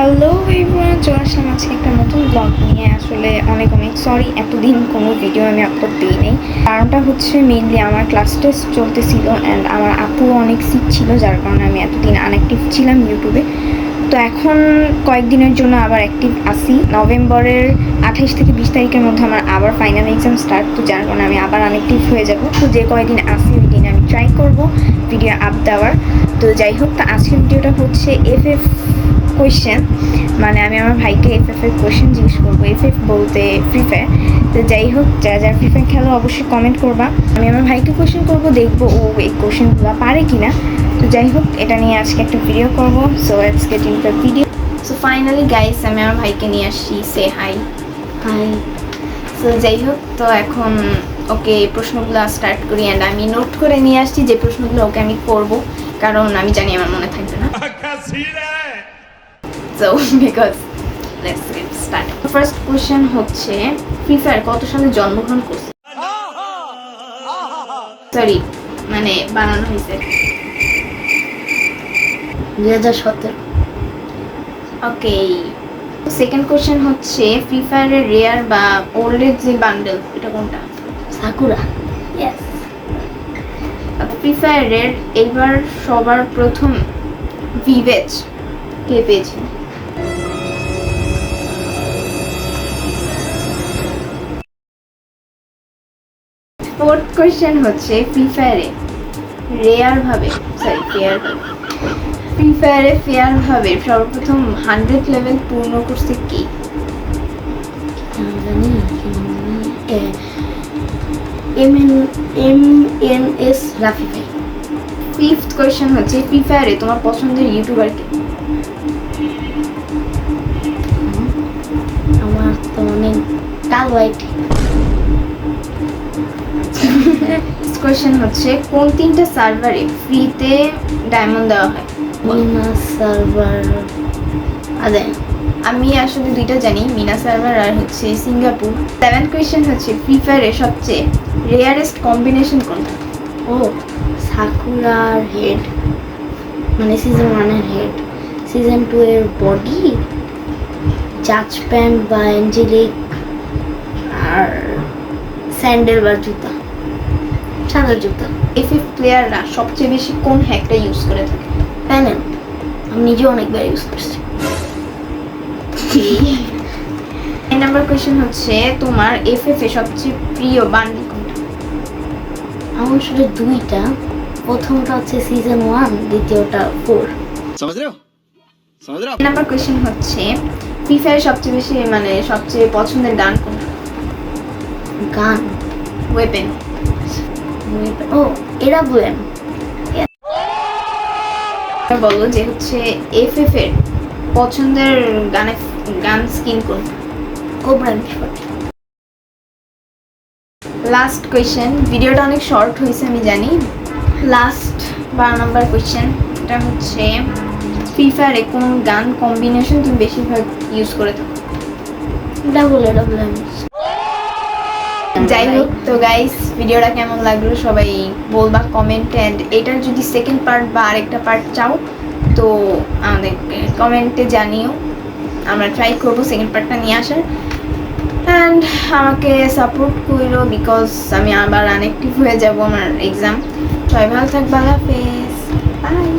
Hello everyone, চলে আসলাম আজকে একটা নতুন ব্লগ নিয়ে। আসলে অনেক সরি, এতদিন কোনো ভিডিও আমি আপলোড দিই নাই। কারণটা হচ্ছে মেইনলি আমার ক্লাস টেস্ট চলতেছিল অ্যান্ড আমার আপু অনেক সিক ছিল, যার কারণে আমি এতদিন আনঅ্যাক্টিভ ছিলাম ইউটিউবে। তো এখন কয়েকদিনের জন্য আবার অ্যাক্টিভ আসি। নভেম্বরের 28 থেকে 20 তারিখের মধ্যে আমার আবার ফাইনাল এক্সাম স্টার্ট, তো যার কারণে আমি আবার আনঅ্যাক্টিভ হয়ে যাব। তো যে কয়েকদিন আসি ওই দিন আমি ট্রাই করব ভিডিও আপ দেওয়ার। তো যাই হোক, তো আজকের ভিডিওটা হচ্ছে এফএফ কোয়েশ্চেন, মানে আমি আমার ভাইকে এফএফের কোয়েশ্চেন জিজ্ঞেস করবো। এফএফ বলতে ফ্রি ফায়ার। তো যাই হোক, যারা ফ্রি ফায়ার খেলো অবশ্যই কমেন্ট করবা। আমি আমার ভাইকে কোয়েশ্চেন করবো, দেখবো ও এই কোয়েশ্চেনগুলো পারে কিনা। তো যাই হোক, এটা নিয়ে আজকে একটা ভিডিও করবো। So let's get into the video. So finally guys, আমি আমার ভাইকে নিয়ে আসছি। সে হাই। হাই। সো যাই হোক, তো এখন ওকে প্রশ্নগুলো স্টার্ট করি অ্যান্ড আমি নোট করে নিয়ে আসছি যে প্রশ্নগুলো ওকে আমি করবো, কারণ আমি জানি আমার মনে থাকবে না। So because let's get started. First question হচ্ছে, ফ্রি ফায়ার কত সালে জন্মগ্রহণ করছে? সরি, মানে বানানো হয়েছে 2017। ওকে। সেকেন্ড কোশ্চেন হচ্ছে, ফ্রি ফায়ারের রেয়ার বা ওল্ডের যে বান্ডেল এটা কোনটা? সাকুরা। ইয়েস। ফ্রি ফায়ারের এবার সবার প্রথম ভিভেজ কে পেয়েছে? ফোর্থ কোয়েশ্চেন হচ্ছে, ফ্রি ফায়ারে ফেয়ার ভাবে সর্বপ্রথম 100 লেভেল পূর্ণ করছে কি? MNS রাফি ভাই। ফিফথ কোয়েশ্চেন হচ্ছে, ফ্রি ফায়ারে তোমার পছন্দের ইউটিউবার কে? আমার তো অনেক কালো আইটি। কোয়েশ্চেন হচ্ছে, কোন তিনটা সার্ভারে ফ্রিতে ডায়মন্ড দেওয়া হয়? মিনা সার্ভার আদে। আমি আসলে দুইটা জানি, মিনা সার্ভার আর হচ্ছে সিঙ্গাপুর। সেভেন্থ কোয়েশ্চেন হচ্ছে, ফ্রি ফায়ারের সবচেয়ে রেয়ারেস্ট কম্বিনেশন কোনটা? ও সাকুরার হেড, মানে সিজন 1-এর হেড, সিজন 2 এর বডি, জাজ প্যান্ট বা অ্যাঞ্জেলিক, আর স্যান্ডেল বা জুতা, সাদা জুতা। এফএফ প্লেয়াররা সবচেয়ে বেশি কোন হ্যাকটা ইউজ করে থাকে? প্যানেল। আমি নিজে অনেকবার ইউজ করছি। এই নাম্বার কোয়েশ্চেন হচ্ছে, তোমার এফএফ এ সবচেয়ে প্রিয় বান্ডিল কোনটা? আমার আসলে দুইটা, প্রথমটা হচ্ছে সিজন 1, দ্বিতীয়টা 4। समझ रहे हो এই নাম্বার কোয়েশ্চেন হচ্ছে, ফ্রি ফায়ার সবচেয়ে বেশি মানে সবচেয়ে পছন্দের গান কোনটা? গান, ওয়েপেন। ও এরা বলেন। বলো যে হচ্ছে এফএফ এর পছন্দের গান স্কিন কোনটা? কোবরা। লাস্ট কোয়েশ্চেন, ভিডিওটা অনেক শর্ট হয়েছে আমি জানি। লাস্ট 12 নাম্বার কোয়েশ্চেন, এটা হচ্ছে, ফ্রি ফায়ারে কোন গান কম্বিনেশন তুমি বেশিরভাগ ইউজ করে থাকো? ডাবল। যাই হোক, তো গাইস ভিডিওটা কেমন লাগলো সবাই বলবা কমেন্ট, অ্যান্ড এটার যদি সেকেন্ড পার্ট বা আরেকটা পার্ট চাও তো আমাদের কমেন্টে জানিও, আমরা ট্রাই করবো সেকেন্ড পার্টটা নিয়ে আসার। অ্যান্ড আমাকে সাপোর্ট করো, বিকজ আমি আবার আনঅ্যাক্টিভ হয়ে যাব আমার এক্সাম। সবাই ভালো থাকবা, আল্লাহ হাফেজ, বাই।